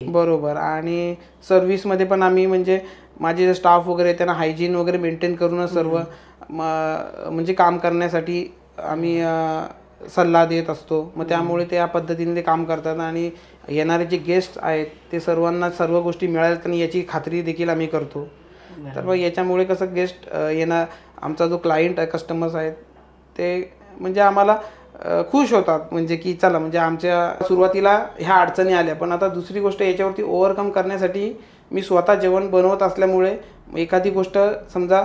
बरोबर. आणि सर्व्हिसमध्ये पण आम्ही म्हणजे माझे स्टाफ वगैरे त्यांना हायजीन वगैरे मेंटेन करूनच सर्व म्हणजे काम करण्यासाठी आम्ही सल्ला देत असतो. मग त्यामुळे त्या पद्धतीने ते काम करतात आणि येणारे जे गेस्ट आहेत ते सर्वांना सर्व गोष्टी मिळाल्यात आणि याची खात्री देखील आम्ही करतो. तर मग याच्यामुळे कसं गेस्ट येणार आमचा जो क्लायंट आहे कस्टमर्स आहेत ते म्हणजे आम्हाला खुश होतात. म्हणजे की चला म्हणजे आमच्या सुरुवातीला ह्या अडचणी आल्या पण आता दुसरी गोष्ट याच्यावरती ओव्हरकम करण्यासाठी मी स्वतः जेवण बनवत असल्यामुळे एखादी गोष्ट समजा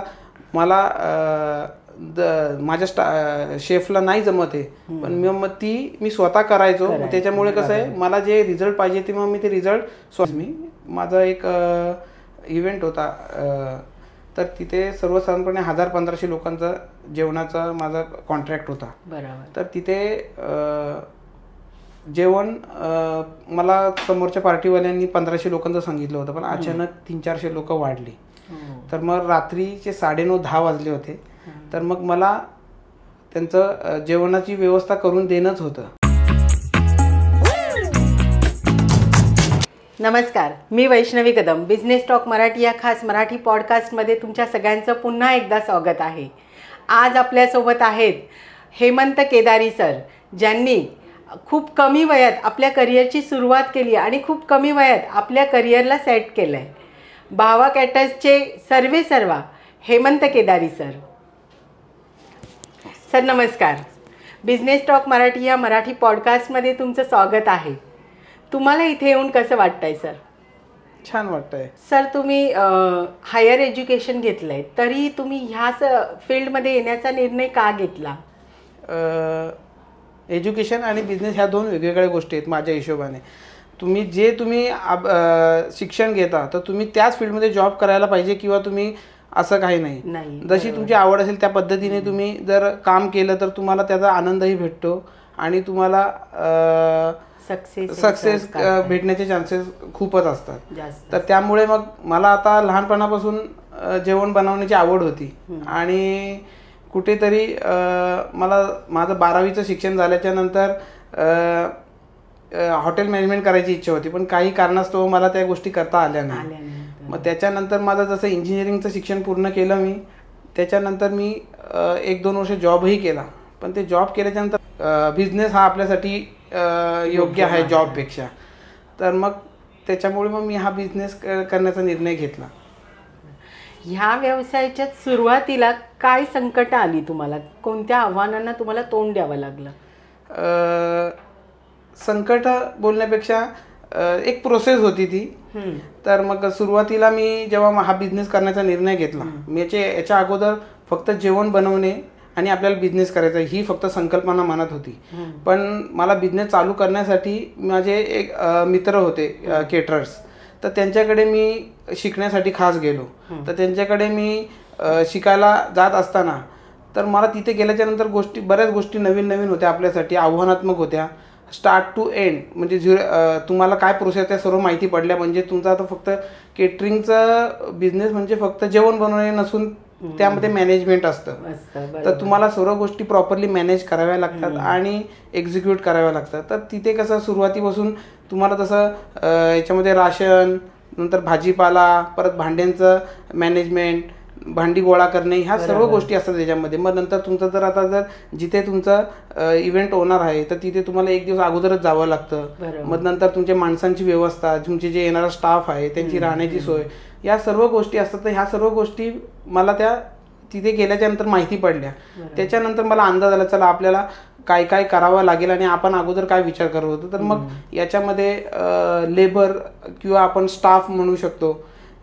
मला माझ्या शेफला नाही जमत आहे पण मग ती मी स्वतः करायचो. त्याच्यामुळे कसं आहे मला जे रिझल्ट पाहिजे ते मग मी ते रिझल्ट माझा एक इव्हेंट होता तर तिथे सर्वसाधारणपणे 1000-1500 लोकांचा जेवणाचा माझा कॉन्ट्रॅक्ट होता. तर तिथे जेवण मला समोरच्या पार्टीवाल्यांनी 1500 लोकांचं सांगितलं होतं पण अचानक 300-400 लोक वाढली. तर मग रात्रीचे 9:30-10 वाजले होते. तर मग मला त्यांचं जेवणाची व्यवस्था करून देणंच होतं. नमस्कार, मी वैष्णवी कदम. बिझनेस टॉक मराठी या खास मराठी पॉडकास्टमध्ये तुमच्या सगळ्यांचं पुन्हा एकदा स्वागत आहे. आज आपल्यासोबत आहेत हेमंत केदारी सर, ज्यांनी खूप कमी वयात आपल्या करिअरची सुरुवात केली आणि खूप कमी वयात आपल्या करिअरला सेट केलं आहे. भावा कॅटर्सचे सर्वेसर्वा हेमंत केदारी सर. सर नमस्कार. बिझनेस टॉक मराठी या मराठी पॉडकास्टमध्ये तुमचं स्वागत आहे. तुम्हाला इथे येऊन कसं वाटतंय सर? छान वाटतंय सर. तुम्ही हायर एज्युकेशन घेतलं आहे तरी तुम्ही ह्याच फील्डमध्ये येण्याचा निर्णय का घेतला? एज्युकेशन आणि बिझनेस ह्या दोन वेगवेगळ्या गोष्टी आहेत माझ्या हिशोबाने. तुम्ही शिक्षण घेता तर तुम्ही त्याच फील्डमध्ये जॉब करायला पाहिजे किंवा तुम्ही असं काही नाही. जशी तुमची आवड असेल त्या पद्धतीने तुम्ही जर काम केलं तर तुम्हाला त्याचा आनंदही भेटतो आणि तुम्हाला सक्सेस भेटण्याचे चान्सेस खूपच असतात. तर त्यामुळे मग मला आता लहानपणापासून जेवण बनवण्याची आवड होती आणि कुठेतरी मला माझं 12वीचं शिक्षण झाल्याच्या नंतर हॉटेल मॅनेजमेंट करायची इच्छा होती पण काही कारणास्तव मला त्या गोष्टी करता आल्या नाही. मग त्याच्यानंतर माझं जसं इंजिनिअरिंगचं शिक्षण पूर्ण केलं मी त्याच्यानंतर मी 1-2 वर्ष जॉबही केला. पण ते जॉब केल्याच्यानंतर बिझनेस हा आपल्यासाठी योग्य आहे जॉबपेक्षा. तर मग त्याच्यामुळे मग मी हा बिझनेस करण्याचा निर्णय घेतला. ह्या व्यवसायाच्या सुरुवातीला काय संकट आली तुम्हाला? कोणत्या आव्हानांना तुम्हाला तोंड द्यावं लागलं? संकट बोलण्यापेक्षा एक प्रोसेस होती ती. तर मग सुरुवातीला मी जेव्हा हा बिझनेस करण्याचा निर्णय घेतला याच्या अगोदर फक्त जेवण बनवणे आणि आपल्याला बिझनेस करायचा ही फक्त संकल्पना मनात होती. पण मला बिझनेस चालू करण्यासाठी माझे एक मित्र होते केटरर्स. तर त्यांच्याकडे मी शिकण्यासाठी खास गेलो. तर त्यांच्याकडे मी शिकायला जात असताना तर मला तिथे गेल्याच्या नंतर बऱ्याच गोष्टी नवीन होत्या आपल्यासाठी, आव्हानात्मक होत्या. स्टार्ट टू एंड म्हणजे तुम्हाला काय प्रोसेस त्या सर्व माहिती पडल्या. म्हणजे तुमचा आता फक्त केटरिंगचं बिझनेस म्हणजे फक्त जेवण बनवणे नसून त्यामध्ये मॅनेजमेंट असतं. तर तुम्हाला सर्व गोष्टी प्रॉपरली मॅनेज कराव्या लागतात आणि एक्झिक्यूट कराव्या लागतात. तर तिथे कसं सुरुवातीपासून तुम्हाला तसं याच्यामध्ये राशन, नंतर भाजीपाला, परत भांड्यांचं मॅनेजमेंट, भांडी गोळा करणे ह्या सर्व गोष्टी असतात त्याच्यामध्ये. मग नंतर तुमचं जर जिथे तुमचं इव्हेंट होणार आहे तर तिथे तुम्हाला 1 दिवस अगोदरच जावं लागतं. मग नंतर तुमच्या माणसांची व्यवस्था, तुमचे जे येणारा स्टाफ आहे त्यांची राहण्याची सोय, या सर्व गोष्टी असतात. तर ह्या सर्व गोष्टी मला तिथे गेल्याच्या नंतर माहिती पडल्या. त्याच्यानंतर मला अंदाज आला चला आपल्याला काय काय करावं लागेल आणि आपण अगोदर काय विचार करत होतो. तर मग याच्यामध्ये लेबर किंवा आपण स्टाफ म्हणू शकतो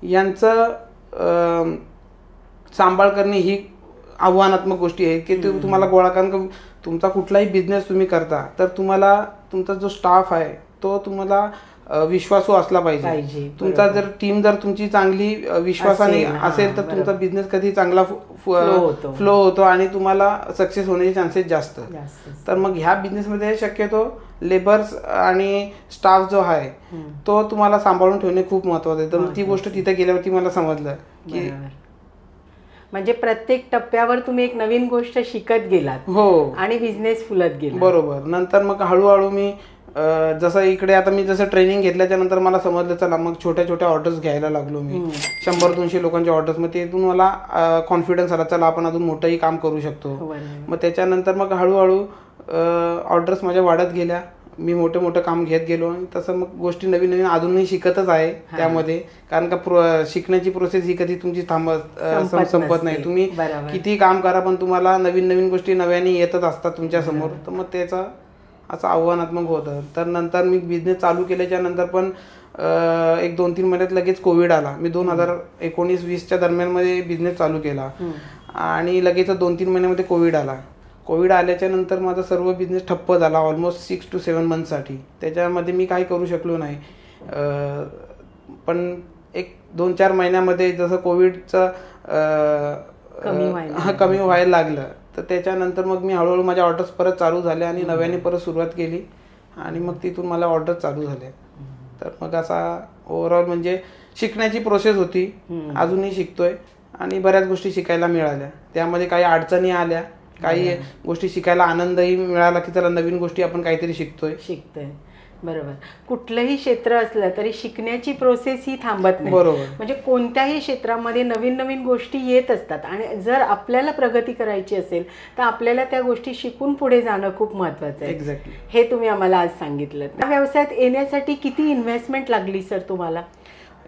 यांचं सांभाळ करणे ही आव्हानात्मक गोष्टी आहेत की तुम्हाला गोळा. कारण तुमचा कुठलाही बिझनेस तुम्ही करता तर तुम्हाला तुमचा जो स्टाफ आहे तो तुम्हाला विश्वासू असला पाहिजे. तुमचा जर टीम जर तुमची चांगली विश्वासाने असेल तर तुमचा बिझनेस कधी चांगला फ्लो होतो आणि तुम्हाला सक्सेस होण्याचे चान्सेस जास्त. तर मग ह्या बिझनेसमध्ये शक्यतो लेबर्स आणि स्टाफ जो आहे तो तुम्हाला सांभाळून ठेवणे खूप महत्त्वाचं आहे. तर ती गोष्ट तिथे गेल्यावरती मला समजलं की म्हणजे प्रत्येक टप्प्यावर तुम्ही एक नवीन गोष्ट शिकत गेलात. हो. आणि बिझनेस फुलत गेला. बरोबर. नंतर मग हळूहळू मी जसं इकडे आता मी जसं ट्रेनिंग घेतल्याच्या नंतर मला समजलं चला मग छोट्या छोट्या ऑर्डर्स घ्यायला लागलो मी. 100-200 लोकांच्या ऑर्डर्स. मग तिथून मला कॉन्फिडन्स आला चला आपण अजून मोठंही काम करू शकतो. मग त्याच्यानंतर मग हळूहळू ऑर्डर्स माझ्या वाढत गेल्या. मी मोठं मोठं काम घेत गेलो आणि तसं मग गोष्टी नवीन नवीन अजूनही शिकतच आहे त्यामध्ये. कारण का शिकण्याची प्रोसेस ही कधी तुमची संपत नाही. तुम्ही किती काम करा पण तुम्हाला नवीन नवीन गोष्टी नव्याने येतच असतात तुमच्या समोर. तर मग त्याचा असं आव्हानात्मक होतं. तर नंतर मी बिझनेस चालू केल्याच्या नंतर पण 1-2-3 महिन्यात लगेच कोविड आला. मी 2019-20च्या दरम्यानमध्ये बिझनेस चालू केला आणि लगेच 2-3 महिन्यामध्ये कोविड आला. कोविड आल्याच्या नंतर माझा सर्व बिझनेस ठप्प झाला ऑलमोस्ट 6 to 7 मंथसाठी. त्याच्यामध्ये मी काही करू शकलो नाही. पण 1-2-4 महिन्यामध्ये जसं कोविडचं कमी व्हायला लागलं तर त्याच्यानंतर मग मी हळूहळू माझ्या ऑर्डर्स परत चालू झाल्या आणि नव्याने परत सुरुवात केली आणि मग तिथून मला ऑर्डर चालू झाले. तर मग असा ओव्हरऑल म्हणजे शिकण्याची प्रोसेस होती. अजूनही शिकतोय आणि बऱ्याच गोष्टी शिकायला मिळाल्या. त्यामध्ये काही अडचणी आल्या, काही गोष्टी शिकायला आनंदही मिळाला की चला नवीन गोष्टी आपण काहीतरी शिकतोय. बरोबर. कुठलंही क्षेत्र असलं तरी शिकण्याची प्रोसेस ही थांबत नाही. बरोबर. म्हणजे कोणत्याही क्षेत्रामध्ये नवीन नवीन गोष्टी येत असतात आणि जर आपल्याला प्रगती करायची असेल तर आपल्याला त्या गोष्टी शिकून पुढे जाणं खूप महत्त्वाचं आहे. एक्झॅक्टली. हे तुम्ही आम्हाला आज सांगितलं. या व्यवसायात येण्यासाठी किती इन्व्हेस्टमेंट लागली सर तुम्हाला?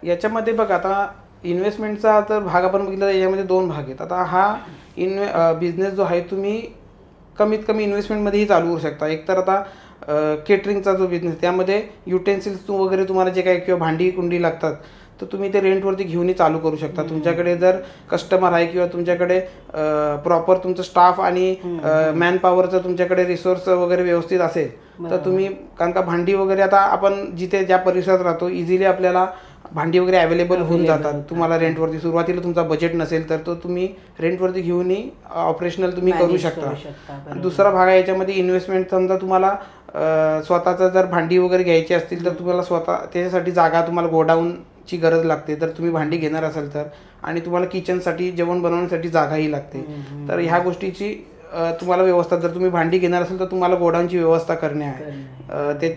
याच्यामध्ये बघा आता इन्व्हेस्टमेंटचा तर भाग आपण बघितला तर यामध्ये 2 भाग आहेत. आता हा बिझनेस जो आहे तुम्ही कमीत कमी इन्व्हेस्टमेंटमध्येही चालू करू शकता. एक तर आता केटरिंगचा जो बिझनेस त्यामध्ये युटेन्सिल्स वगैरे तुम्हाला जे काही किंवा भांडी कुंडी लागतात तर तुम्ही ते रेंटवरती घेऊनही चालू करू शकता. तुमच्याकडे जर कस्टमर आहे किंवा तुमच्याकडे प्रॉपर तुमचं स्टाफ आणि मॅन पॉवरचं तुमच्याकडे रिसोर्स वगैरे व्यवस्थित असेल तर तुम्ही, कारण का भांडी वगैरे आता आपण जिथे ज्या परिसरात राहतो इझिली आपल्याला भांडी वगैरे अवेलेबल होऊन जातात. तुम्हाला रेंटवरती सुरुवातीला तुमचा बजेट नसेल तर तो तुम्ही रेंटवरती घेऊनही ऑपरेशनल तुम्ही करू शकता. दुसरा भाग आहे याच्यामध्ये इन्व्हेस्टमेंट. समजा तुम्हाला स्वतःचा जर भांडी वगैरे घ्यायची असतील तर तुम्हाला स्वतः त्याच्यासाठी जागा, तुम्हाला गोडाऊनची गरज लागते. तर तुम्ही भांडी घेणार असाल तर, आणि तुम्हाला किचनसाठी जेवण बनवण्यासाठी जागाही लागते. तर ह्या गोष्टीची तुम्हाला व्यवस्था, जर तुम्ही भांडी घेणार असेल तर तुम्हाला गोडाऊनची व्यवस्था करणे आहे.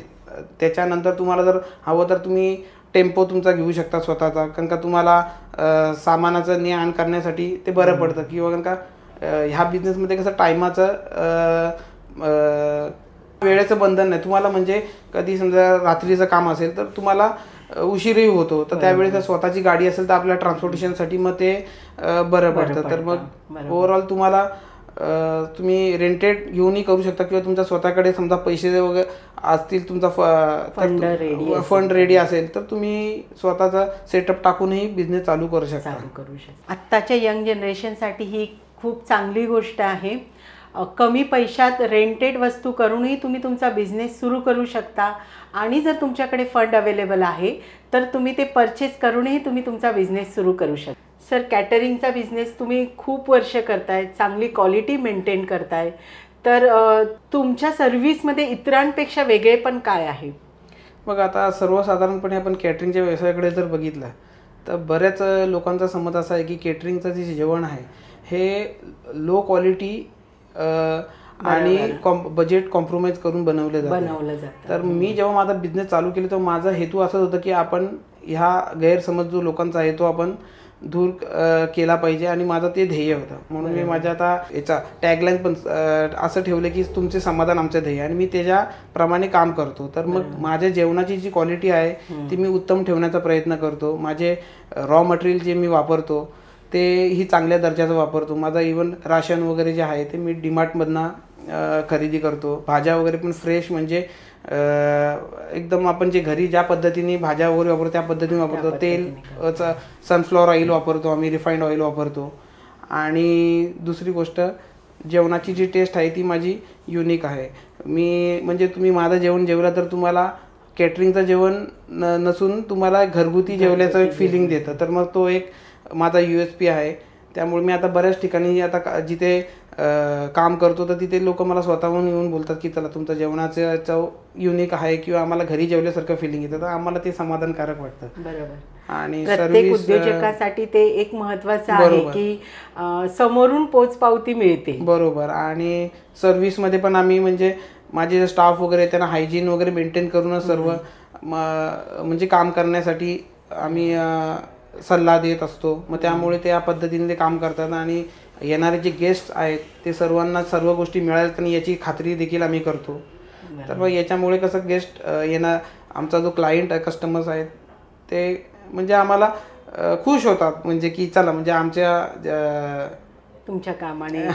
त्याच्यानंतर तुम्हाला जर हवं तर तुम्ही टेम्पो तुमचा घेऊ शकता स्वतःचा, कारण का तुम्हाला सामानाचं ने आण करण्यासाठी ते बरं पडतं. किंवा कारण का ह्या बिझनेसमध्ये कसं टायमाचं वेळेचं बंधन नाही तुम्हाला. म्हणजे कधी समजा रात्रीचं काम असेल तर तुम्हाला उशीरही होतो, तर त्यावेळेस जर स्वतःची गाडी असेल तर आपल्या ट्रान्सपोर्टेशनसाठी मग ते बरं पडतं. तर मग ओव्हरऑल तुम्हाला तुम्ही रेंटेड घेऊनही करू शकता किंवा तुमच्या स्वतःकडे समजा पैसे वगैरे असतील, तुमचा फंड रेडी असेल तर तुम्ही स्वतःचा सेटअप टाकूनही बिझनेस चालू करू शकता. आत्ताच्या यंग जनरेशनसाठी ही खूप चांगली गोष्ट आहे. कमी पैशात रेंटेड वस्तू करूनही तुम्ही तुमचा बिझनेस सुरू करू शकता आणि जर तुमच्याकडे फंड अवेलेबल आहे तर तुम्ही ते परचेस करूनही तुम्ही तुमचा बिझनेस सुरू करू शकता. सर, कॅटरिंगचा बिझनेस तुम्ही खूप वर्ष करताय, चांगली क्वालिटी मेंटेन करताय, तर तुमच्या सर्व्हिसमध्ये इतरांपेक्षा वेगळेपण काय आहे? बघा आता सर्वसाधारणपणे आपण कॅटरिंगच्या व्यवसायाकडे जर बघितलं तर बऱ्याच लोकांचा समज असा आहे की कॅटरिंगचं जे जेवण आहे हे लो क्वालिटी आणि बजेट कॉम्प्रोमाइज करून बनवलं जातं. तर मी जेव्हा माझा बिझनेस चालू केला तेव्हा माझा हेतू असाच होता की आपण ह्या गैरसमज जो लोकांचा आहे तो आपण दूर केला पाहिजे आणि माझं ते ध्येय होतं. म्हणून मी माझ्या आता याचा टॅगलाईन पण असं ठेवलं की तुमचे समाधान आमचं ध्येय, आणि मी त्याच्याप्रमाणे काम करतो. तर मग माझ्या जेवणाची जी क्वालिटी आहे ती मी उत्तम ठेवण्याचा प्रयत्न करतो. माझे रॉ मटेरियल जे मी वापरतो ते ही चांगल्या दर्जाचं वापरतो. माझा इव्हन राशन वगैरे जे आहे ते मी डीमार्टमधनं खरेदी करतो. भाज्या वगैरे पण फ्रेश, म्हणजे एकदम आपण जे घरी ज्या पद्धतीने भाज्या वगैरे वापरतो त्या पद्धतीने वापरतो. तेल सनफ्लॉवर ऑइल वापरतो आम्ही, रिफाईंड ऑइल वापरतो. आणि दुसरी गोष्ट, जेवणाची जी टेस्ट आहे ती माझी युनिक आहे. मी म्हणजे तुम्ही माझं जेवण जेवलं तर तुम्हाला कॅटरिंगचं जेवण नसून तुम्हाला घरगुती जेवल्याचं एक फिलिंग देतं. तर मग तो एक माझा USP आहे. त्यामुळे मी आता बऱ्याच ठिकाणी आता जिथे काम करतो तर तिथे लोक मला स्वतःहून येऊन बोलतात की चला तुमचं जेवणाचं चव युनिक आहे किंवा आम्हाला घरी जेवल्यासारखं फिलिंग येतं. तर आम्हाला ते समाधानकारक वाटतं. बरोबर. आणि प्रत्येक उद्योजकासाठी ते एक महत्त्वाचं आहे की समोरून पोचपावती मिळते. बरोबर. आणि सर्व्हिसमध्ये पण आम्ही म्हणजे माझे जे स्टाफ वगैरे आहे त्यांना हायजीन वगैरे मेंटेन करूनच सर्व म्हणजे काम करण्यासाठी आम्ही सल्ला देत असतो. मग त्यामुळे त्या पद्धतीने ते काम करतात आणि येणारे जे गेस्ट आहेत ते सर्वांना सर्व गोष्टी मिळाल्या आणि याची खात्री देखील आम्ही करतो. तर मग याच्यामुळे कसं गेस्ट येणार आमचा जो क्लायंट आहे कस्टमर्स आहेत ते म्हणजे आम्हाला खुश होतात, म्हणजे की चला म्हणजे आमच्या तुमच्या कामाने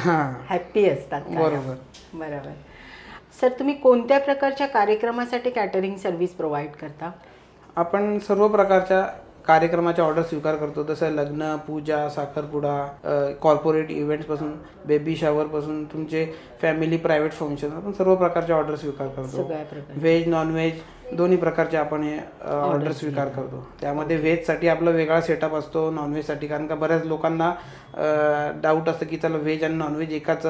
हॅप्पी असतात. बरोबर. सर, तुम्ही कोणत्या प्रकारच्या कार्यक्रमासाठी कॅटरिंग सर्व्हिस प्रोव्हाइड करता? आपण सर्व प्रकारच्या कार्यक्रमाचे ऑर्डर स्वीकार करतो, जसं लग्न, पूजा, साखरपुडा, कॉर्पोरेट इव्हेंट्सपासून बेबी शॉवरपासून तुमचे फॅमिली प्रायव्हेट फंक्शन, आपण सर्व प्रकारचे ऑर्डर स्वीकार करतो. व्हेज नॉनव्हेज दोन्ही प्रकारचे आपण हे ऑर्डर स्वीकार करतो. त्यामध्ये व्हेजसाठी आपला वेगळा सेटअप असतो, नॉनव्हेजसाठी, कारण का बऱ्याच लोकांना डाऊट असतं की चला व्हेज आणि नॉनव्हेज एकाच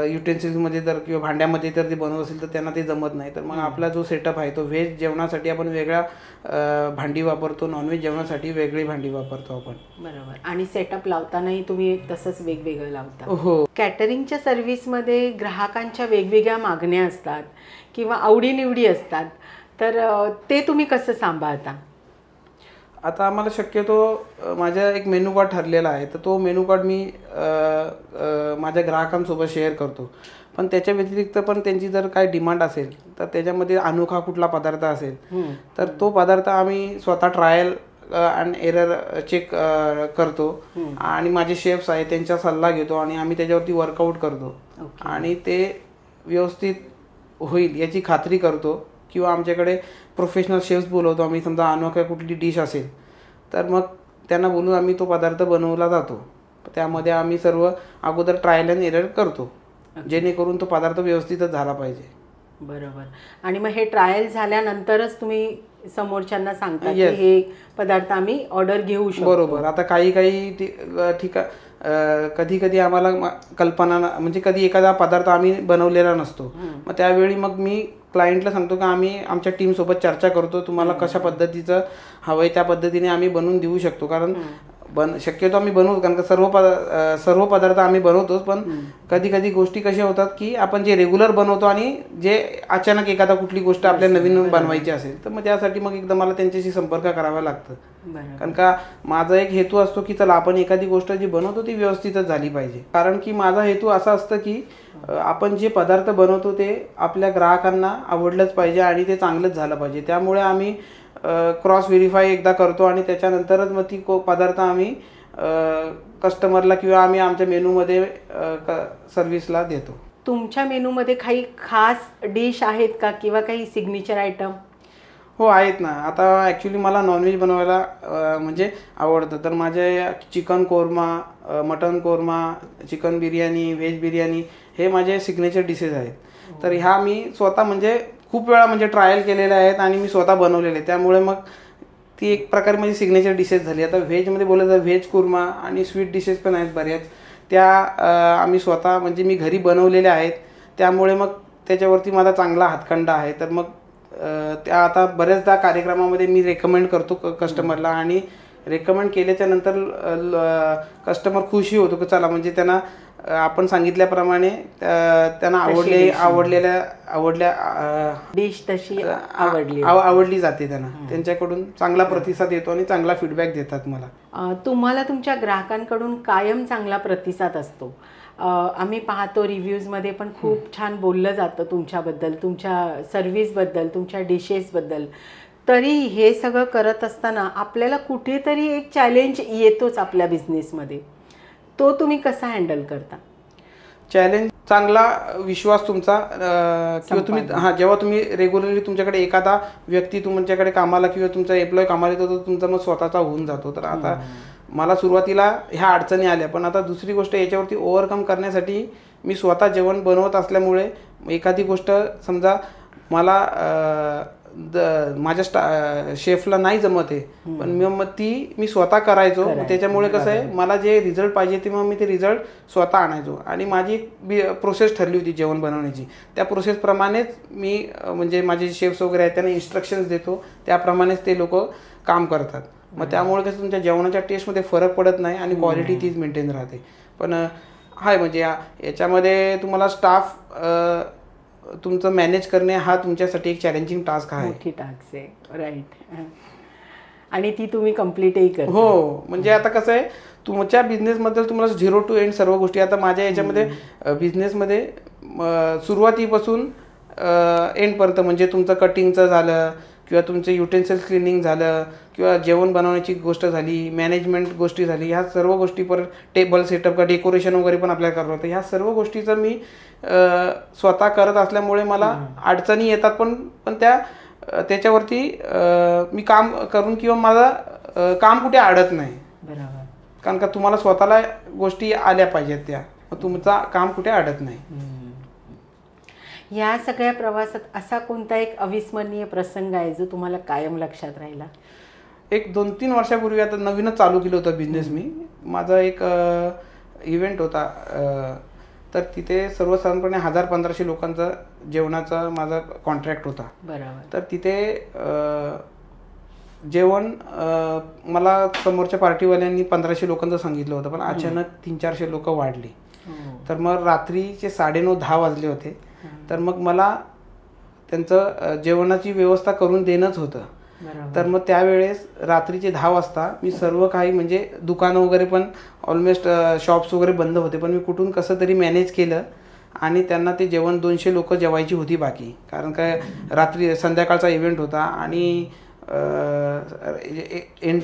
युटेन्सिल्समध्ये जर किंवा भांड्यामध्ये जर ते बनवत असेल तर त्यांना ते जमत नाही. तर मग आपला जो सेटअप आहे तो व्हेज जेवणासाठी आपण वेगळ्या भांडी वापरतो, नॉनव्हेज जेवणासाठी वेगळी भांडी वापरतो आपण. बरोबर. आणि सेटअप लावतानाही तुम्ही तसंच वेगवेगळं लावता? हो. कॅटरिंगच्या सर्व्हिसमध्ये ग्राहकांच्या वेगवेगळ्या मागण्या असतात किंवा आवडीनिवडी असतात, तर ते तुम्ही कसं सांभाळता? आता आम्हाला शक्यतो माझा एक मेनू कार्ड ठरलेला आहे, तर तो मेनू कार्ड मी माझ्या ग्राहकांसोबत शेअर करतो. पण त्याच्या व्यतिरिक्त पण त्यांची जर काही डिमांड असेल तर त्याच्यामध्ये अनोखा कुठला पदार्थ असेल तर तो पदार्थ आम्ही स्वतः ट्रायल आणि एरर चेक करतो आणि माझे शेफ्स आहेत त्यांचा सल्ला घेतो आणि आम्ही त्याच्यावरती वर्कआउट करतो आणि ते व्यवस्थित होईल याची खात्री करतो. किंवा आमच्याकडे प्रोफेशनल शेफ्स बोलवतो आम्ही, समजा अनोख्या कुठली डिश असेल तर मग त्यांना बोलून आम्ही तो पदार्थ बनवला जातो. त्यामध्ये आम्ही सर्व अगोदर ट्रायल अँड एरर करतो जेणेकरून तो पदार्थ व्यवस्थितच झाला पाहिजे. बरोबर. आणि मग हे ट्रायल झाल्यानंतरच तुम्ही समोरच्यांना सांगता की हे पदार्थ आम्ही ऑर्डर घेऊ शकतो? बरोबर. आता काही कधी कधी आम्हाला कल्पना म्हणजे कधी एखादा पदार्थ आम्ही बनवलेला नसतो, मग त्यावेळी मग मी क्लायंटला सांगतो की आम्ही आमच्या टीमसोबत चर्चा करतो, तुम्हाला कशा पद्धतीचं हवं आहे त्या पद्धतीने आम्ही बनवून देऊ शकतो. कारण शक्यतो आम्ही बनवतो, कारण का सर्व पदार्थ आम्ही बनवतोच, पण कधी कधी गोष्टी कशा होतात की आपण जे रेग्युलर बनवतो आणि जे अचानक एखादा कुठली गोष्ट आपल्याला नवीन बनवायची असेल तर मग त्यासाठी मग एकदा मला त्यांच्याशी संपर्क करावा लागतं. कारण का माझा एक हेतू असतो की चला आपण एखादी गोष्ट जी बनवतो ती व्यवस्थितच झाली पाहिजे. कारण की माझा हेतू असा असतं की आपण जे पदार्थ बनवतो ते आपल्या ग्राहकांना आवडलंच पाहिजे आणि ते चांगलंच झालं पाहिजे. त्यामुळे आम्ही क्रॉस व्हेरीफाय एकदा करतो आणि त्याच्यानंतरच मग ती पदार्थ आम्ही कस्टमरला किंवा आम्ही आमच्या मेनूमध्ये सर्व्हिसला देतो. तुमच्या मेनूमध्ये काही खास डिश आहेत का किंवा काही सिग्नेचर आयटम? हो आहेत ना. आता ॲक्च्युली मला नॉनव्हेज बनवायला म्हणजे आवडतं, तर माझे chicken korma, mutton korma, chicken biryani, veg biryani हे माझे सिग्नेचर डिशेस आहेत. तर ह्या मी स्वतः म्हणजे खूप वेळा म्हणजे ट्रायल केलेल्या आहेत आणि मी स्वतः बनवलेले आहेत. त्यामुळे मग ती एक प्रकारे माझी सिग्नेचर डिशेस झाली. आता व्हेजमध्ये बोललं तर व्हेज कुर्मा आणि स्वीट डिशेस पण आहेत बऱ्याच, त्या आम्ही स्वतः म्हणजे मी घरी बनवलेल्या आहेत. त्यामुळे मग त्याच्यावरती माझा चांगला हातखंडा आहे. तर मग त्या आता बऱ्याचदा कार्यक्रमामध्ये मी रेकमेंड करतो कस्टमरला आणि रेकमेंड केल्याच्या नंतर कस्टमर खुशी होतो की चला म्हणजे त्यांना आपण सांगितल्याप्रमाणे त्यांना आवडल्या डिश तशी आवडली जाते. त्यांना त्यांच्याकडून चांगला प्रतिसाद येतो आणि चांगला फीडबॅक देतात मला. तुम्हाला तुमच्या ग्राहकांकडून कायम चांगला प्रतिसाद असतो. आम्ही पाहतो रिव्ह्यूजमध्ये पण खूप छान बोललं जातं तुमच्याबद्दल, तुमच्या सर्व्हिसबद्दल, तुमच्या डिशेसबद्दल. तरी हे सगळं करत असताना आपल्याला कुठेतरी एक चॅलेंज येतोच आपल्या बिझनेसमध्ये. तो तुम्ही कसा हँडल करता? चॅलेंज चांगला विश्वास तुमचा किंवा तुम्ही जेव्हा तुम्ही रेग्युलरली तुमच्याकडे एखादा व्यक्ती तुमच्याकडे कामाला किंवा तुमचा एम्प्लॉय कामाला येतो तर तुमचा मग स्वतःचा होऊन जातो. तर आता मला सुरुवातीला ह्या अडचणी आल्या, पण आता दुसरी गोष्ट याच्यावरती ओव्हरकम करण्यासाठी मी स्वतः जेवण बनवत असल्यामुळे एखादी गोष्ट समजा मला माझ्या शेफला नाही जमत आहे पण मग ती मी स्वतः करायचो. त्याच्यामुळे कसं आहे मला जे रिझल्ट पाहिजे ते मग मी ते रिझल्ट स्वतः आणायचो आणि माझी प्रोसेस ठरली होती जेवण बनवण्याची. त्या प्रोसेसप्रमाणेच मी म्हणजे माझे शेफ्स वगैरे आहेत त्यांना इन्स्ट्रक्शन्स देतो, त्याप्रमाणेच ते लोक काम करतात. मग त्यामुळे कसं तुमच्या जेवणाच्या टेस्टमध्ये फरक पडत नाही आणि क्वालिटी तीच मेंटेन राहते. पण आहे म्हणजे याच्यामध्ये तुम्हाला स्टाफ तुमचं मॅनेज करणे हा तुमच्यासाठी एक चॅलेंजिंग टास्क आहे. मोठी टास्क आहे, राईट. आणि ती तुम्ही कम्प्लीटही करता. हो, म्हणजे आता कसं आहे तुमच्या बिझनेसबद्दल तुम्हाला 0 to end सर्व गोष्टी. आता माझ्या याच्यामध्ये बिझनेसमध्ये सुरुवातीपासून एंडपर्यंत म्हणजे तुमचं कटिंगचं झालं किंवा तुमचं युटेन्सिल्स क्लिनिंग झालं किंवा जेवण बनवण्याची गोष्ट झाली, मॅनेजमेंट गोष्टी झाली, ह्या सर्व गोष्टी परत टेबल सेटअप का डेकोरेशन वगैरे पण आपल्याला करावं लागतं. ह्या सर्व गोष्टीचं मी स्वतः करत असल्यामुळे मला अडचणी येतात पण त्याच्यावरती मी काम करून किंवा माझं काम कुठे अडत नाही. बरोबर. कारण का तुम्हाला स्वतःला गोष्टी आल्या पाहिजेत त्या, तुमचं काम कुठे अडत नाही. या सगळ्या प्रवासात असा कोणता एक अविस्मरणीय प्रसंग आहे जो तुम्हाला कायम लक्षात राहिला? एक 2-3 वर्षापूर्वी आता नवीनच चालू केलं होतं बिझनेस मी. माझा एक इव्हेंट होता, तर तिथे सर्वसाधारणपणे 1000-1500 लोकांचा जेवणाचा माझा कॉन्ट्रॅक्ट होता. बरोबर. तर तिथे जेवण मला समोरच्या पार्टीवाल्यांनी 1500 लोकांचं सांगितलं होतं, पण अचानक 300-400 लोक वाढली. तर मग रात्रीचे 9:30-10 वाजले होते. तर मग मला त्यांचं जेवणाची व्यवस्था करून देणंच होतं. तर मग त्यावेळेस रात्रीचे 10 वाजता मी सर्व काही म्हणजे दुकानं वगैरे पण ऑलमोस्ट शॉप्स वगैरे बंद होते, पण मी कुठून कसं तरी मॅनेज केलं आणि त्यांना ते जेवण 200 लोक जेवायची होती बाकी. कारण काय रात्री संध्याकाळचा इव्हेंट होता आणि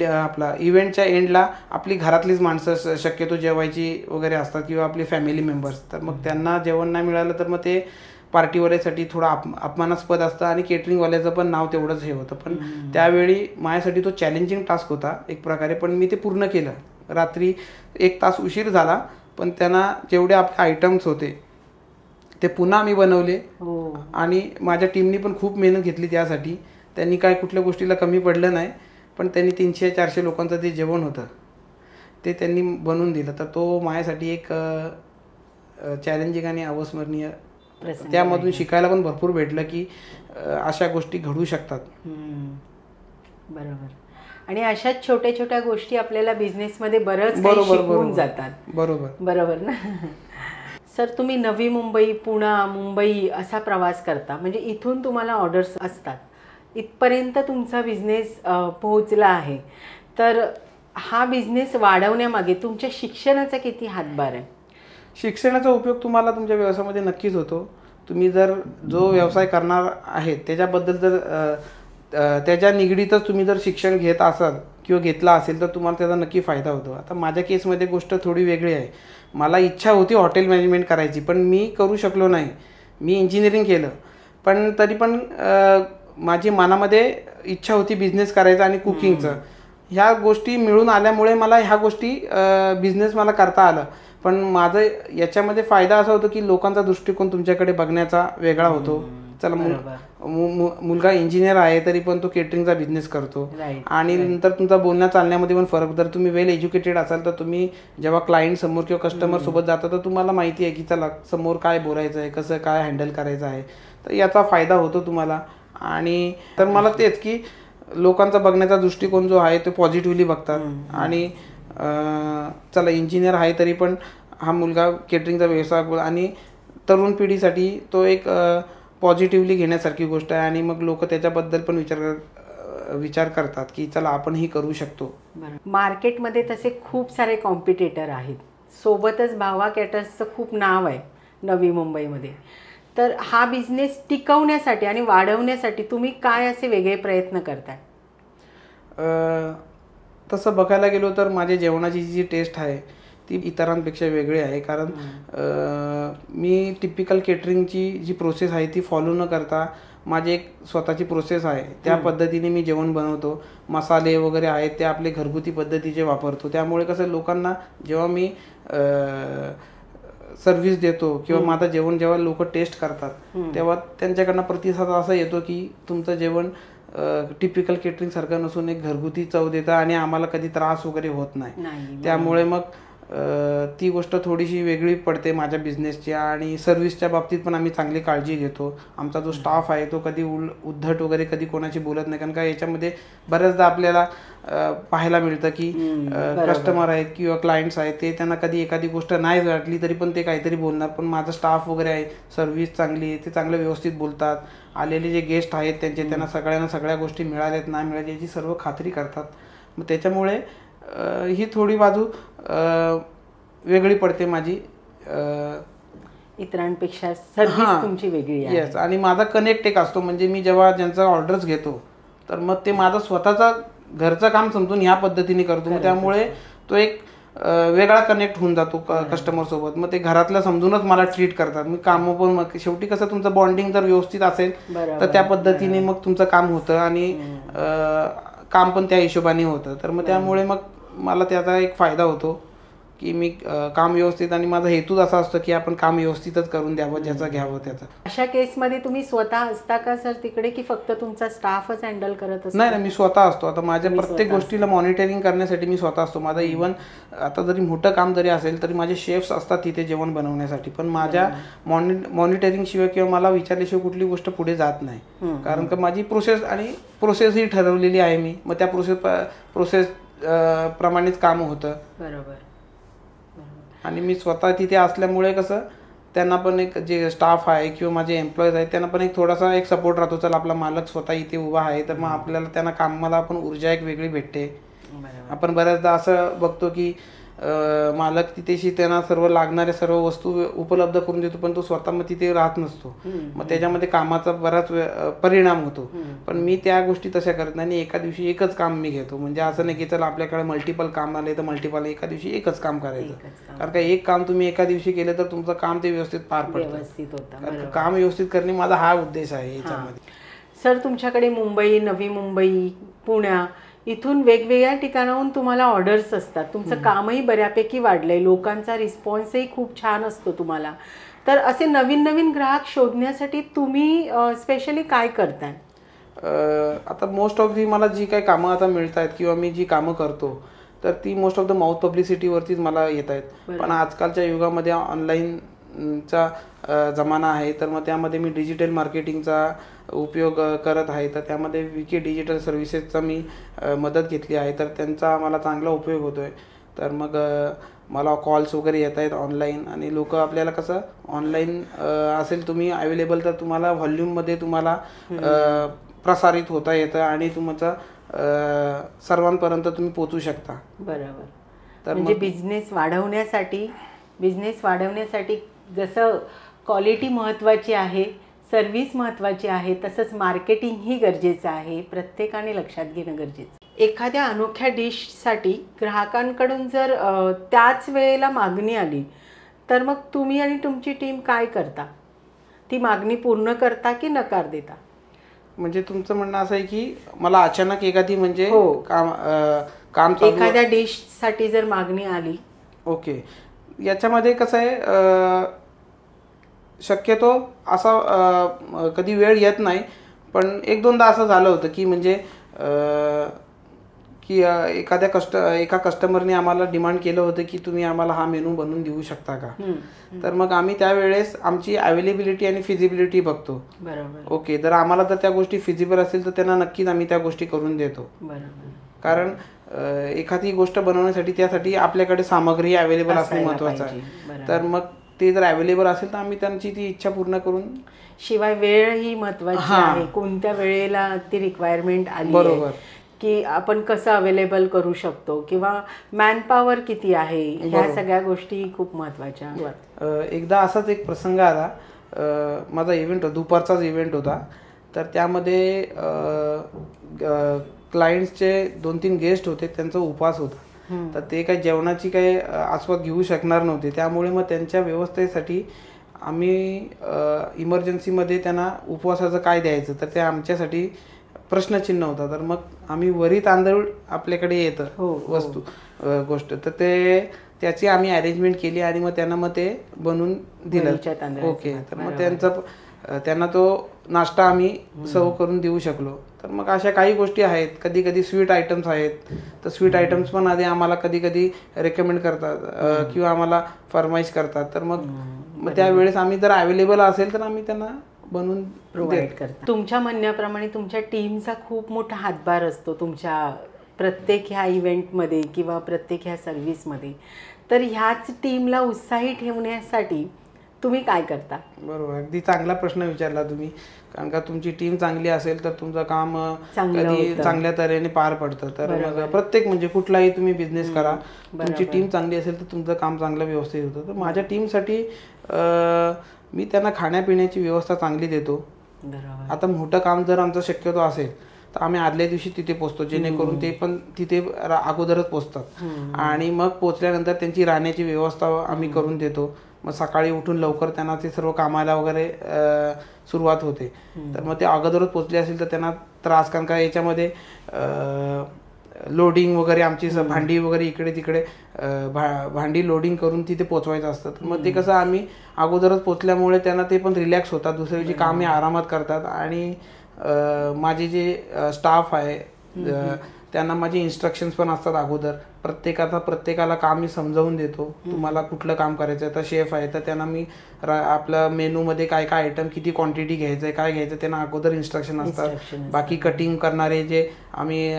आपला इव्हेंटच्या एंडला आपली घरातलीच माणसं शक्यतो जेवायची वगैरे असतात किंवा आपले फॅमिली मेंबर्स. तर मग त्यांना जेवण नाही मिळालं तर मग ते पार्टीवाल्यासाठी थोडं अपमानास्पद असतं आणि केटरिंगवाल्याचं पण नाव तेवढंच हे होतं. पण त्यावेळी माझ्यासाठी तो चॅलेंजिंग टास्क होता एक प्रकारे, पण मी ते पूर्ण केलं. रात्री 1 तास उशीर झाला, पण त्यांना जेवढे आपले आयटम्स होते ते पुन्हा आम्ही बनवले. आणि माझ्या टीमनी पण खूप मेहनत घेतली त्यासाठी. त्यांनी काय कुठल्या गोष्टीला कमी पडलं नाही, पण त्यांनी 300-400 लोकांचं जे जेवण होतं ते त्यांनी बनवून दिलं. तर तो माझ्यासाठी एक चॅलेंजिंग आणि अविस्मरणीय, त्यामधून शिकायला पण भरपूर भेटलं की अशा गोष्टी घडू शकतात. बरोबर. आणि अशाच छोट्या छोट्या गोष्टी आपल्याला बिझनेसमध्ये बरंच काही शिकवून जातात. बरोबर ना. सर, तुम्ही नवी मुंबई, पुणे, मुंबई असा प्रवास करता, म्हणजे इथून तुम्हाला ऑर्डर्स असतात, इथपर्यंत तुमचा बिझनेस पोहोचला आहे. तर हा बिझनेस वाढवण्यामागे तुमच्या शिक्षणाचा किती हातभार आहे? शिक्षणाचा उपयोग तुम्हाला तुमच्या व्यवसायामध्ये नक्कीच होतो. तुम्ही जर जो व्यवसाय करणार आहे त्याच्याबद्दल जर त्याच्या निगडीतच तुम्ही जर शिक्षण घेत असाल किंवा घेतला असेल तर तुम्हाला त्याचा नक्की फायदा होतो. आता माझ्या केसमध्ये गोष्ट थोडी वेगळी आहे. मला इच्छा होती हॉटेल मॅनेजमेंट करायची, पण मी करू शकलो नाही. मी इंजिनिअरिंग केलं, पण तरी पण माझी मनामध्ये इच्छा होती बिझनेस करायचा आणि कुकिंगचं. ह्या गोष्टी मिळून आल्यामुळे मला ह्या गोष्टी बिझनेस मला करता आलं. पण माझं याच्यामध्ये फायदा असा होतो की लोकांचा दृष्टिकोन तुमच्याकडे बघण्याचा वेगळा होतो. चला मुलगा इंजिनियर आहे तरी पण तो केटरिंगचा बिझनेस करतो. आणि नंतर तुमचा बोलण्या चालण्यामध्ये पण फरक. जर तुम्ही वेल एज्युकेटेड असाल तर तुम्ही जेव्हा क्लायंट समोर किंवा कस्टमर सोबत जाता तर तुम्हाला माहिती आहे की चला समोर काय बोलायचं आहे, कसं काय हँडल करायचं आहे. तर याचा फायदा होतो तुम्हाला. आणि तर मला तेच की लोकांचा बघण्याचा दृष्टिकोन जो आहे तो पॉझिटिव्हली बघतात. आणि चला इंजिनियर आहे तरी पण हा मुलगा केटरिंगचा व्यवसाय, आणि तरुण पिढीसाठी तो एक पॉझिटिव्हली घेण्यासारखी गोष्ट आहे. आणि मग लोक त्याच्याबद्दल पण विचार करतात की चला आपणही करू शकतो. मार्केटमध्ये तसे खूप सारे कॉम्पिटिटर आहेत. सोबतच भावा कॅटर्सचं खूप नाव आहे नवी मुंबईमध्ये. तर हा बिझनेस टिकवण्यासाठी आणि वाढवण्यासाठी तुम्ही काय असे वेगळे प्रयत्न करताय? तसं बघायला गेलो तर माझ्या जेवणाची जी टेस्ट आहे ती इतरांपेक्षा वेगळी आहे. कारण मी टिपिकल केटरिंगची जी प्रोसेस आहे ती फॉलो न करता माझी एक स्वतःची प्रोसेस आहे. त्या पद्धतीने मी जेवण बनवतो. मसाले वगैरे आहेत ते आपले घरगुती पद्धतीचे वापरतो. त्यामुळे कसं लोकांना जेव्हा मी सर्व्हिस देतो किंवा माझं जेवण जेव्हा लोक टेस्ट करतात तेव्हा त्यांच्याकडनं प्रतिसाद असा येतो की तुमचं जेवण टिपिकल केटरिंग सारखं नसून एक घरगुती चव देतं आणि आम्हाला कधी त्रास वगैरे होत नाही. त्यामुळे मग ती गोष्ट थोडीशी वेगळी पडते माझ्या बिझनेसची. आणि सर्व्हिसच्या बाबतीत पण आम्ही चांगली काळजी घेतो. आमचा जो स्टाफ आहे तो कधी उद्धट वगैरे कधी कोणाची बोलत नाही, कारण का याच्यामध्ये बऱ्याचदा आपल्याला पाहायला मिळतं की कस्टमर आहेत किंवा क्लायंट्स आहेत ते त्यांना कधी एखादी गोष्ट नाही वाटली तरी पण ते काहीतरी बोलणार, पण माझा स्टाफ वगैरे आहे, सर्व्हिस चांगली आहे, ते चांगलं व्यवस्थित बोलतात. आलेले जे गेस्ट आहेत त्यांना सगळ्यांना सगळ्या गोष्टी मिळाल्यात नाही मिळाल्या याची सर्व खात्री करतात. मग त्याच्यामुळे ही थोडी बाजू वेगळी पडते माझी इतरांपेक्षा. सर्व्हिस तुमची वेगळी आहे. येस. आणि माझा कनेक्ट एक असतो, म्हणजे मी जेव्हा ज्यांचा ऑर्डर्स घेतो तर मग ते माझा स्वतःचा घरचं काम समजून ह्या पद्धतीने करतो. मग त्यामुळे तो एक वेगळा कनेक्ट होऊन जातो कस्टमर सोबत. मग ते घरातलं समजूनच मला ट्रीट करतात. मग कामं पण मग शेवटी कसं तुमचं बॉन्डिंग जर व्यवस्थित असेल तर त्या पद्धतीने मग तुमचं काम होतं आणि काम पण त्या हिशोबाने होतं. तर मग त्यामुळे मग मला त्याचा एक फायदा होतो की मी काम व्यवस्थित, आणि माझा हेतूच असा असतो की आपण काम व्यवस्थितच करून द्यावं, ज्याचं घ्यावं त्याचं. अशा केसमध्ये तुम्ही स्वतः असता का सर तिकडे, की फक्त तुमचा स्टाफच हँडल करत असतो? नाही, मी स्वतः असतो. आता माझ्या प्रत्येक गोष्टीला मॉनिटरिंग करण्यासाठी मी स्वतः असतो. माझा इव्हन आता जरी मोठं काम जरी असेल तरी माझे शेफ्स असतात तिथे जेवण बनवण्यासाठी, पण माझ्या मॉनिटरिंग शिवाय किंवा मला विचारल्याशिवाय कुठली गोष्ट पुढे जात नाही. कारण का माझी प्रोसेस ही ठरवलेली आहे मी. मग त्या प्रोसेस प्रमाणेच काम होतं. बरोबर. आणि मी स्वतः तिथे असल्यामुळे कसं त्यांना पण एक जे स्टाफ आहे किंवा माझे एम्प्लॉईज आहेत त्यांना पण एक थोडासा एक सपोर्ट राहतो. चल आपला मालक स्वतः इथे उभा आहे तर मग आपल्याला त्यांना कामाला पण ऊर्जा एक वेगळी भेटते. आपण बऱ्याचदा असं बघतो की मालक तिथेशी त्यांना सर्व लागणाऱ्या सर्व वस्तू उपलब्ध करून देतो, पण तो स्वतः मग तिथे राहत नसतो. मग त्याच्यामध्ये कामाचा बराच परिणाम होतो. पण मी त्या गोष्टी तशा करत नाही. एका दिवशी एकच काम मी घेतो. म्हणजे असं नाही की चला आपल्याकडे मल्टिपल काम आले तर मल्टिपल, एका दिवशी एकच काम करायचं. कारण का एक काम तुम्ही एका दिवशी केलं तर तुमचं काम ते व्यवस्थित पार पडतं. काम व्यवस्थित करणे माझा हा उद्देश आहे याच्यामध्ये. सर तुमच्याकडे मुंबई, नवी मुंबई, पुण्या इथून वेगवेगळ्या ठिकाणाहून तुम्हाला ऑर्डर्स असतात. तुमचं कामही बऱ्यापैकी वाढलंय, लोकांचा रिस्पॉन्सही खूप छान असतो तुम्हाला. तर असे नवीन नवीन ग्राहक शोधण्यासाठी तुम्ही स्पेशली काय करताय? आता मोस्ट ऑफ दी मला जी काही कामं आता मिळत आहेत किंवा मी जी कामं करतो तर ती मोस्ट ऑफ द माउथ पब्लिसिटीवरतीच मला येत आहेत. पण आजकालच्या युगामध्ये ऑनलाईनचा जमाना आहे, तर मग त्यामध्ये मी डिजिटल मार्केटिंगचा उपयोग करत आहे. तर त्यामध्ये विकी डिजिटल सर्व्हिसेसचा मी मदत घेतली आहे, तर त्यांचा मला चांगला उपयोग होतो आहे. तर मग मला कॉल्स वगैरे येत आहेत ऑनलाईन, आणि लोक आपल्याला कसं ऑनलाईन असेल तुम्ही अवेलेबल तर तुम्हाला व्हॉल्यूममध्ये तुम्हाला प्रसारित होता येतं आणि तुमचा सर्वांपर्यंत तुम्ही पोहोचू शकता. बरोबर. तर म्हणजे बिझनेस वाढवण्यासाठी जसं क्वालिटी महत्त्वाची आहे, सर्व्हिस महत्त्वाची आहे, तसंच मार्केटिंग ही गरजेचं आहे. प्रत्येकाने लक्षात घेणं गरजेचं. एखाद्या अनोख्या डिशसाठी ग्राहकांकडून जर त्याच वेळेला मागणी आली तर मग तुम्ही आणि तुमची टीम काय करता? ती मागणी पूर्ण करता की नकार देता? म्हणजे तुमचं म्हणणं असं आहे की मला अचानक एखादी म्हणजे काम एखाद्या डिशसाठी जर मागणी आली. ओके. याच्यामध्ये कसं आहे, शक्यतो असा कधी वेळ येत नाही, पण एक दोनदा असं झालं होतं की म्हणजे की एका कस्टमरने आम्हाला डिमांड केलं होतं की तुम्ही आम्हाला हा मेनू बनवून देऊ शकता का. तर मग आम्ही त्यावेळेस आमची अवेलेबिलिटी आणि फिजिबिलिटी बघतो. बरोबर. ओके. तर आम्हाला जर त्या गोष्टी फिजिबल असतील तर त्यांना नक्कीच आम्ही त्या गोष्टी करून देतो. बरोबर. कारण एखादी गोष्ट बनवण्यासाठी त्यासाठी आपल्याकडे सामग्री अवेलेबल असणे महत्त्वाचं आहे. तर मग ते जर अवेलेबल असेल तर आम्ही त्यांची ती इच्छा पूर्ण करून. शिवाय वेळ ही महत्त्वाची आहे. कोणत्या वेळेला ती रिक्वायरमेंट आली, बरोबर, की आपण कसं अवेलेबल करू शकतो किंवा मॅनपॉवर किती आहे, ह्या सगळ्या गोष्टी खूप महत्त्वाच्या. एकदा असाच एक प्रसंग आला. माझा इव्हेंट दुपारचाच इव्हेंट होता. तर त्यामध्ये क्लायंट्सचे 2-3 गेस्ट होते, त्यांचा उपवास होता. तर ते काही जेवणाची काही आस्वाद घेऊ शकणार नव्हते. त्यामुळे मग त्यांच्या व्यवस्थेसाठी आम्ही इमर्जन्सीमध्ये त्यांना उपवासाचं काय द्यायचं तर ते आमच्यासाठी प्रश्नचिन्ह होता. तर मग आम्ही वरी तांदूळ आपल्याकडे येतं वस्तू गोष्ट, तर त्याची आम्ही अरेंजमेंट केली आणि मग त्यांना मग ते बनवून दिलं. ओके. तर मग त्यांना तो नाश्ता आम्ही सर्व करून देऊ शकलो. तर मग अशा काही गोष्टी आहेत. कधी कधी स्वीट आयटम्स आहेत, तर स्वीट आयटम्स पण आधी आम्हाला कधी कधी रेकमेंड करतात किंवा आम्हाला फरमाईश करतात. तर मग त्यावेळेस आम्ही जर अवेलेबल असेल तर आम्ही त्यांना बनवून प्रोव्हाइड करतो. तुमच्या म्हणण्याप्रमाणे तुमच्या टीमचा खूप मोठा हातभार असतो तुमच्या प्रत्येक ह्या इव्हेंटमध्ये किंवा प्रत्येक ह्या सर्व्हिसमध्ये. तर ह्याच टीमला उत्साही ठेवण्यासाठी तुम्ही काय करता? बरोबर, अगदी चांगला प्रश्न विचारला तुम्ही. कारण का तुमची टीम चांगली असेल तर तुमचं काम कधी चांगल्या तऱ्हेने पार पडतं. तर मग प्रत्येक म्हणजे कुठलाही तुम्ही बिझनेस करा, तुमची टीम चांगली असेल तर तुमचं काम चांगलं व्यवस्थित होतं. तर माझ्या टीमसाठी मी त्यांना खाण्यापिण्याची व्यवस्था चांगली देतो. आता मोठं काम जर आमचं शक्यतो असेल तर आम्ही आदल्या दिवशी तिथे पोहोचतो, जेणेकरून ते पण तिथे अगोदरच पोहोचतात. आणि मग पोहोचल्यानंतर त्यांची राहण्याची व्यवस्था आम्ही करून देतो. मग सकाळी उठून लवकर त्यांना ते सर्व कामाला वगैरे सुरुवात होते. तर मग ते अगोदरच पोचले असेल तर त्यांना त्रास, कारण का याच्यामध्ये लोडिंग वगैरे आमची भांडी वगैरे इकडे तिकडे भांडी लोडिंग करून तिथे पोचवायचं असतं. तर मग ते कसं आम्ही अगोदरच पोचल्यामुळे त्यांना ते पण रिलॅक्स होतात, दुसऱ्या दिवशी कामे आरामात करतात. आणि माझे जे स्टाफ आहे त्यांना माझे इन्स्ट्रक्शन्स पण असतात अगोदर. प्रत्येकाला काम मी समजावून देतो, तुम्हाला कुठलं काम करायचं आहे. तर शेफ आहे तर त्यांना मी आपलं मेनूमध्ये काय काय आयटम, किती क्वांटिटी घ्यायचं आहे, काय घ्यायचं, त्यांना अगोदर इन्स्ट्रक्शन असतात. बाकी कटिंग करणारे जे आम्ही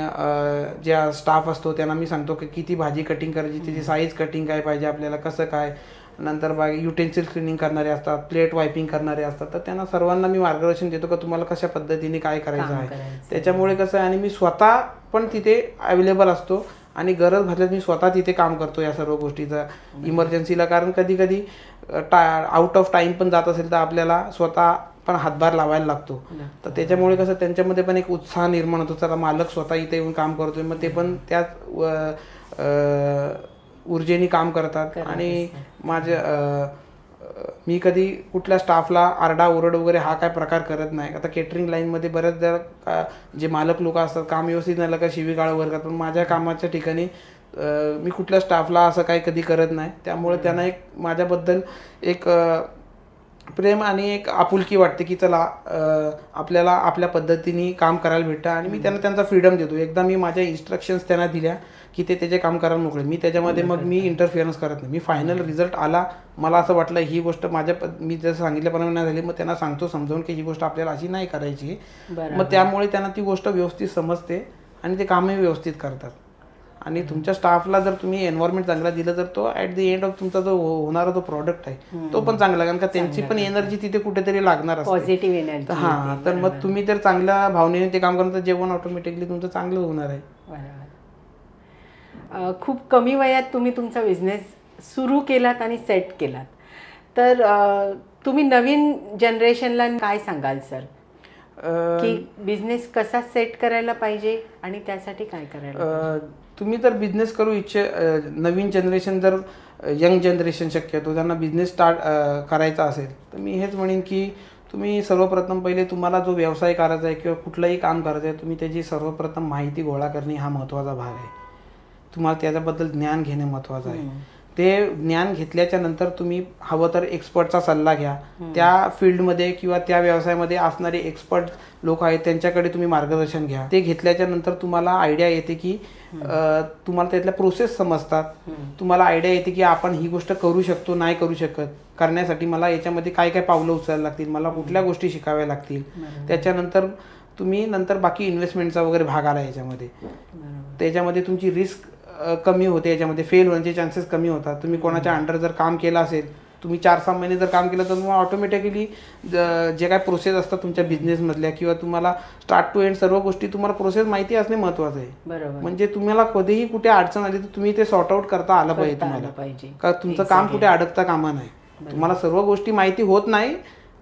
जे स्टाफ असतो त्यांना मी सांगतो की किती भाजी कटिंग करायची, तिची साईज कटिंग काय पाहिजे आपल्याला, कसं काय. नंतर बाकी युटेन्सिल क्लिनिंग करणारे असतात, प्लेट वायपिंग करणारे असतात. तर त्यांना सर्वांना मी मार्गदर्शन देतो की तुम्हाला कशा पद्धतीने काय करायचं आहे. त्याच्यामुळे कसं आहे, आणि मी स्वतः पण तिथे अवेलेबल असतो आणि गरज भासल्यास मी स्वतः तिथे काम करतो या सर्व गोष्टीचा इमर्जन्सीला. कारण कधी कधी आउट ऑफ टाइम पण जात असेल तर आपल्याला स्वतः पण हातभार लावायला लागतो. तर त्याच्यामुळे कसं त्यांच्यामध्ये पण एक उत्साह निर्माण होतो, चला मालक स्वतः इथे येऊन काम करतोय, मग ते पण त्याच ऊर्जेने काम करतात. आणि मी कधी कुठल्या स्टाफला आरडाओरड वगैरे हा काय प्रकार करत नाही. आता केटरिंग लाईनमध्ये बऱ्याचदा जे मालक लोक असतात काम व्यवस्थित झालं का शिवीगाळ वगैरे करतात, पण माझ्या कामाच्या ठिकाणी मी कुठल्या स्टाफला असं काही कधी करत नाही. त्यामुळे त्यांना एक माझ्याबद्दल एक प्रेम आणि एक आपुलकी वाटते की चला आपल्याला आपल्या पद्धतीने काम करायला भेटतं. आणि मी त्यांना त्यांचा फ्रीडम देतो. एकदा मी माझ्या इन्स्ट्रक्शन्स त्यांना दिल्या की ते त्याचे काम करायला मोकळे, मी त्याच्यामध्ये मग मी इंटरफिअरन्स करत नाही. मी फायनल रिझल्ट आला, मला असं वाटलं ही गोष्ट मी जसं सांगितल्याप्रमाणे नाही झाली, मग त्यांना सांगतो समजावून की ही गोष्ट आपल्याला अशी नाही करायची. मग त्यामुळे त्यांना ती गोष्ट व्यवस्थित समजते आणि ते कामही व्यवस्थित करतात. आणि तुमच्या स्टाफला जर तुम्ही एन्व्हायरमेंट चांगला दिलं तर तो ॲट द एंड ऑफ तुमचा जो होणारा जो प्रॉडक्ट आहे तो पण चांगला, कारण का त्यांची पण एनर्जी तिथे कुठेतरी लागणार असते, पॉझिटिव्ह एनर्जी. हां, तर मग तुम्ही जर चांगल्या भावनेने ते काम करता तर जेवण ऑटोमॅटिकली तुमचं चांगलं होणार आहे. खूप कमी वयात तुम्ही तुमचा बिझनेस सुरू केलात आणि सेट केलात, तर तुम्ही नवीन जनरेशनला काय सांगाल सर की बिझनेस कसा सेट करायला पाहिजे आणि त्यासाठी काय करायला? तुम्ही जर बिझनेस करू नवीन जनरेशन, जर यंग जनरेशन शक्यतो त्यांना बिझनेस स्टार्ट करायचा असेल तर मी हेच म्हणेन की तुम्ही सर्वप्रथम पहिले तुम्हाला जो व्यवसाय करायचा आहे किंवा कुठलंही काम करायचं आहे, तुम्ही त्याची सर्वप्रथम माहिती गोळा करणे हा महत्त्वाचा भाग आहे. तुम्हाला त्याच्याबद्दल ज्ञान घेणे महत्त्वाचं आहे. ते ज्ञान घेतल्याच्या नंतर तुम्ही हवं तर एक्सपर्टचा सल्ला घ्या. त्या फील्डमध्ये किंवा त्या व्यवसायामध्ये असणारे एक्सपर्ट लोक आहेत त्यांच्याकडे तुम्ही मार्गदर्शन घ्या. ते घेतल्याच्या नंतर तुम्हाला आयडिया येते की तुम्हाला त्यातल्या प्रोसेस समजतात. तुम्हाला आयडिया येते की आपण ही गोष्ट करू शकतो, नाही करू शकत, करण्यासाठी मला याच्यामध्ये काय काय पावलं उचलायला लागतील, मला कुठल्या गोष्टी शिकाव्या लागतील. त्याच्यानंतर तुम्ही बाकी इन्व्हेस्टमेंटचा वगैरे भाग आला याच्यामध्ये. त्याच्यामध्ये तुमची रिस्क कमी होते, याच्यामध्ये फेल होण्याचे चान्सेस कमी होतात. तुम्ही कोणाच्या अंडर जर काम केलं असेल, तुम्ही 4-6 महिने जर काम केलं तर तुम्हाला ऑटोमॅटिकली जे काय प्रोसेस असतात तुमच्या बिझनेसमधल्या किंवा तुम्हाला स्टार्ट टू एंड सर्व गोष्टी तुम्हाला प्रोसेस माहिती असणे महत्त्वाचं आहे. बरोबर. म्हणजे तुम्हाला कधीही कुठे अडचण आली तर तुम्ही ते सॉर्ट आउट करता आलं पाहिजे तुम्हाला, का तुमचं काम कुठे अडकता कामा नाही. तुम्हाला सर्व गोष्टी माहिती होत नाही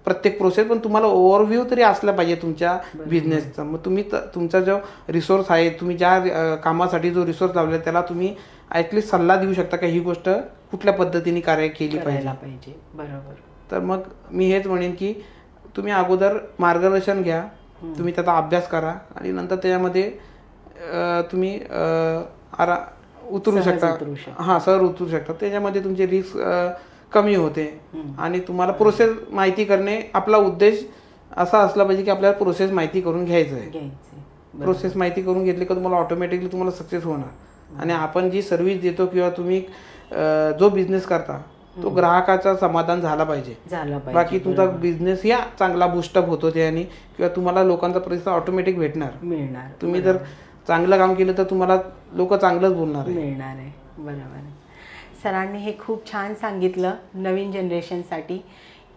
प्रत्येक प्रोसेस, पण तुम्हाला ओव्हरव्ह्यू तरी असला पाहिजे तुमच्या बिझनेसचा. मग तुम्ही तुमचा जो रिसोर्स आहे, तुम्ही ज्या कामासाठी जो रिसोर्स लावला त्याला तुम्ही ॲटलिस्ट सल्ला देऊ शकता का ही गोष्ट कुठल्या पद्धतीने कार्य केली पाहिजे. बरोबर. तर मग मी हेच म्हणेन की तुम्ही अगोदर मार्गदर्शन घ्या, तुम्ही त्याचा अभ्यास करा आणि नंतर त्याच्यामध्ये तुम्ही उतरू शकता. हां, सर उतरू शकता. त्याच्यामध्ये तुमची रिस्क कमी होते आणि तुम्हाला प्रोसेस माहिती करणे आपला उद्देश असा असला पाहिजे की आपल्याला प्रोसेस माहिती करून घ्यायचं आहे. घ्यायचे. प्रोसेस माहिती करून घेतली का तुम्हाला ऑटोमॅटिकली तुम्हाला सक्सेस होणार. आणि आपण जी सर्व्हिस देतो किंवा तुम्ही जो बिझनेस करता तो ग्राहकाचा समाधान झाला पाहिजे. बाकी तुमचा बिझनेस या चांगला बूस्टअप होतो त्याने किंवा तुम्हाला लोकांचा प्रतिसाद ऑटोमॅटिक मिळणार. तुम्ही जर चांगलं काम केलं तर तुम्हाला लोक चांगलंच बोलणार मिळणार आहे. बरोबर आहे. सरांनी हे खूप छान सांगितलं नवीन जनरेशनसाठी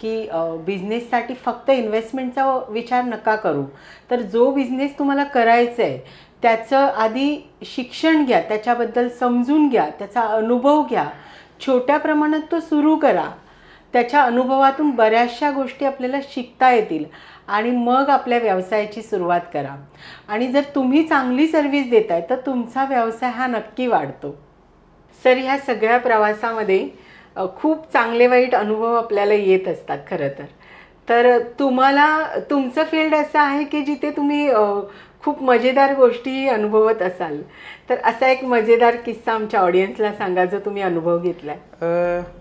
की बिझनेससाठी फक्त इन्व्हेस्टमेंटचा विचार नका करू, तर जो बिझनेस तुम्हाला करायचा आहे त्याचं आधी शिक्षण घ्या, त्याच्याबद्दल समजून घ्या, त्याचा अनुभव घ्या, छोट्या प्रमाणात तो सुरू करा. त्याच्या अनुभवातून बऱ्याचशा गोष्टी आपल्याला शिकता येतील आणि मग आपल्या व्यवसायाची सुरुवात करा. आणि जर तुम्ही चांगली सर्व्हिस देताय तर तुमचा व्यवसाय हा नक्की वाढतो. सर, ह्या सगळ्या प्रवासामध्ये खूप चांगले वाईट अनुभव आपल्याला येत असतात खरं तर तुम्हाला तुमचं फील्ड असं आहे की जिथे तुम्ही खूप मजेदार गोष्टी अनुभवत असाल, तर असा एक मजेदार किस्सा आमच्या ऑडियन्सला सांगा जो तुम्ही अनुभव घेतलाय.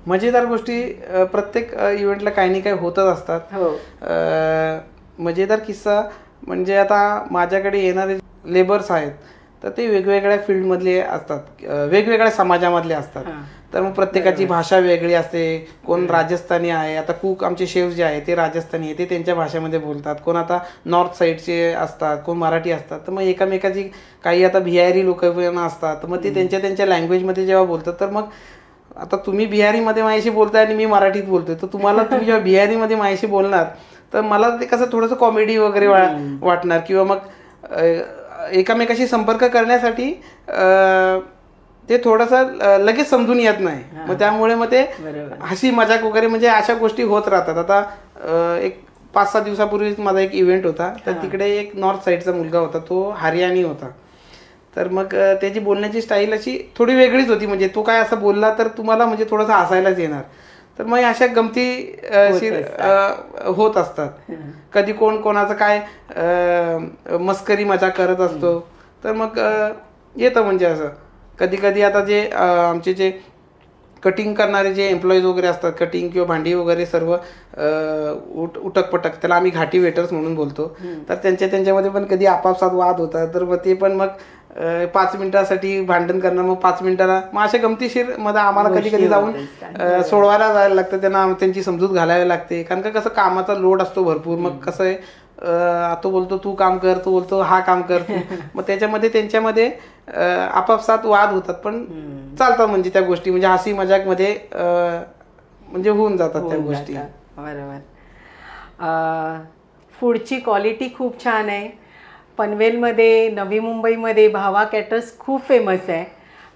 मजेदार गोष्टी प्रत्येक इव्हेंटला काही ना काही होतच असतात. हो. मजेदार किस्सा म्हणजे आता माझ्याकडे येणारे लेबर्स आहेत तर ते वेगवेगळ्या फील्डमधले असतात, वेगवेगळ्या समाजामधले असतात. तर मग प्रत्येकाची भाषा वेगळी असते. कोण राजस्थानी आहे, आता कुक आमचे शेफ जे आहे ते राजस्थानी आहे, ते त्यांच्या भाषेमध्ये बोलतात. कोण आता नॉर्थ साईडचे असतात, कोण मराठी असतात. तर मग एकामेकाची काही आता बिहारी लोक असतात, तर मग ते त्यांच्या लँग्वेजमध्ये जेव्हा बोलतात तर मग आता तुम्ही बिहारीमध्ये माझ्याशी बोलताय आणि मी मराठीत बोलतोय, तर तुम्ही जेव्हा बिहारीमध्ये माझ्याशी बोलणार तर मला ते कसं थोडंसं कॉमेडी वगैरे वाटणार किंवा मग एकामेकाशी संपर्क करण्यासाठी ते थोडंसं लगेच समजून येत नाही. मग त्यामुळे मग ते हसी मजाक वगैरे म्हणजे अशा गोष्टी होत राहतात. आता एक 5-6 दिवसापूर्वीच माझा एक इव्हेंट होता, तर तिकडे एक नॉर्थ साईडचा मुलगा होता, तो हरियाणी होता. तर मग त्याची बोलण्याची स्टाईल अशी थोडी वेगळीच होती. म्हणजे तो काय असं बोलला तर तुम्हाला म्हणजे थोडंसं हसायलाच येणार. तर मग अशा गमती होत असतात. कधी कोण कोणाचं काय मस्करी मजा करत असतो. तर मग येतं म्हणजे असं कधी कधी आता जे आमचे जे कटिंग करणारे जे एम्प्लॉईज वगैरे असतात, कटिंग किंवा भांडी वगैरे सर्व उटकपटक, त्याला आम्ही घाटी वेटर्स म्हणून बोलतो. तर त्यांच्यामध्ये पण कधी आपापसात वाद होतात. तर मग ते पण मग 5 मिनिटासाठी भांडण करणं, मग 5 मिनिटाला मग अशा गमतीशीर मध्ये आम्हाला कधी कधी जाऊन सोडवायला जायला लागतं. त्यांना त्यांची समजूत घालावी लागते. कारण का कसं कामाचा लोड असतो भरपूर. मग कसं आहे, तो बोलतो तू काम कर, तो बोलतो हा काम कर. मग त्याच्यामध्ये त्यांच्यामध्ये आपापसात वाद होतात, पण चालतात म्हणजे त्या गोष्टी म्हणजे हसी मजाक मध्ये म्हणजे होऊन जातात त्या गोष्टी. बरोबर. फूडची क्वालिटी खूप छान आहे. पनवेलमध्ये, नवी मुंबईमध्ये भावा कॅटर्स खूप फेमस आहे.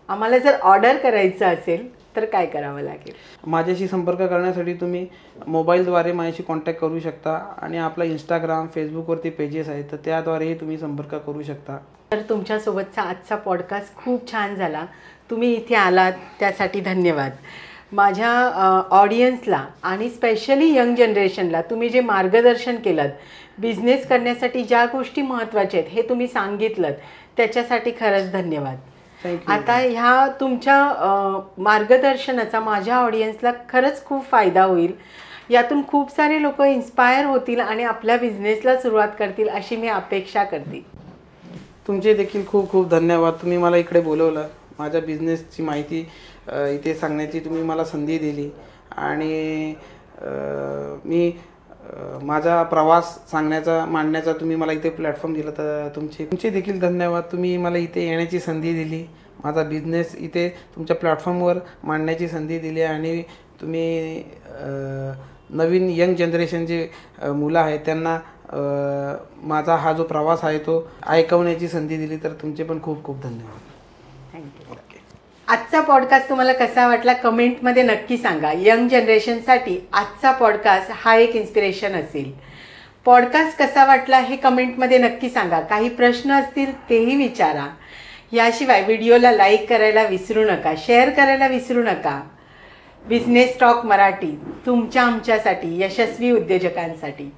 आम्हाला जर ऑर्डर करायचं असेल तर काय करावं लागेल? माझ्याशी संपर्क करण्यासाठी तुम्ही मोबाईलद्वारे माझ्याशी कॉन्टॅक्ट करू शकता आणि आपला इंस्टाग्राम, फेसबुकवरती पेजेस आहेत, तर त्याद्वारेही तुम्ही संपर्क करू शकता. तर तुमच्यासोबतचा आजचा पॉडकास्ट खूप छान झाला. तुम्ही इथे आलात त्यासाठी धन्यवाद. माझ्या ऑडियन्सला आणि स्पेशली यंग जनरेशनला तुम्ही जे मार्गदर्शन केलं, बिझनेस करण्यासाठी ज्या गोष्टी महत्त्वाच्या आहेत हे तुम्ही सांगितलं, त्याच्यासाठी खरंच धन्यवाद. आता ह्या तुमच्या मार्गदर्शनाचा माझ्या ऑडियन्सला खरंच खूप फायदा होईल. यातून खूप सारे लोक इन्स्पायर होतील आणि आपल्या बिझनेसला सुरुवात करतील अशी मी अपेक्षा करते. तुमचे देखील खूप खूप धन्यवाद. तुम्ही मला इकडे बोलवलं, माझ्या बिझनेसची माहिती इथे सांगण्याची तुम्ही मला संधी दिली आणि मी माझा प्रवास मांडण्याचा तुम्ही मला इथे प्लॅटफॉर्म दिला, तर तुमचे देखील धन्यवाद. तुम्ही मला इथे येण्याची संधी दिली, माझा बिझनेस इथे तुमच्या प्लॅटफॉर्मवर मांडण्याची संधी दिली आणि तुम्ही नवीन यंग जनरेशन जे मुलं आहेत त्यांना माझा हा जो प्रवास आहे तो ऐकवण्याची संधी दिली, तर तुमचे पण खूप खूप धन्यवाद. थँक्यू. आजचा पॉडकास्ट तुम्हाला कसा वाटला कमेंटमध्ये नक्की सांगा. यंग जनरेशनसाठी आजचा पॉडकास्ट हा एक इन्स्पिरेशन असेल. पॉडकास्ट कसा वाटला हे कमेंटमध्ये नक्की सांगा. काही प्रश्न असतील तेही विचारा. याशिवाय व्हिडिओला लाईक करायला विसरू नका, शेअर करायला विसरू नका. बिझनेस टॉक मराठी तुमच्या आमच्यासाठी, यशस्वी उद्योजकांसाठी.